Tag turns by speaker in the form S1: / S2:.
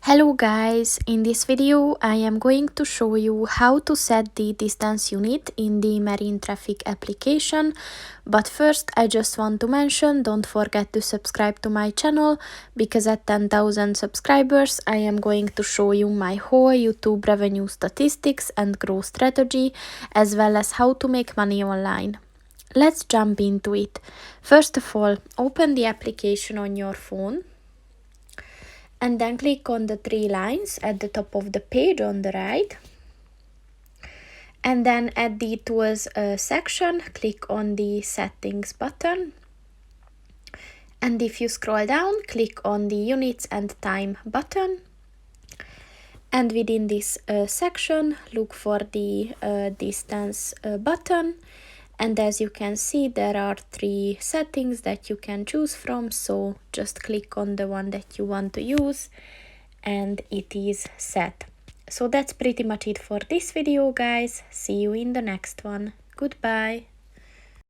S1: Hello guys, in this video I am going to show you how to set the distance unit in the marine traffic application, but first I just want to mention, don't forget to subscribe to my channel because at 10,000 subscribers I am going to show you my whole YouTube revenue statistics and growth strategy, as well as how to make money online. Let's jump into it. First of all, open the application on your phone and then click on the three lines at the top of the page on the right, and then at the tools section click on the settings button, and if you scroll down click on the units and time button, and within this section look for the distance button. And as you can see, there are three settings that you can choose from, so just click on the one that you want to use and it is set. So that's pretty much it for this video, guys. See you in the next one. Goodbye.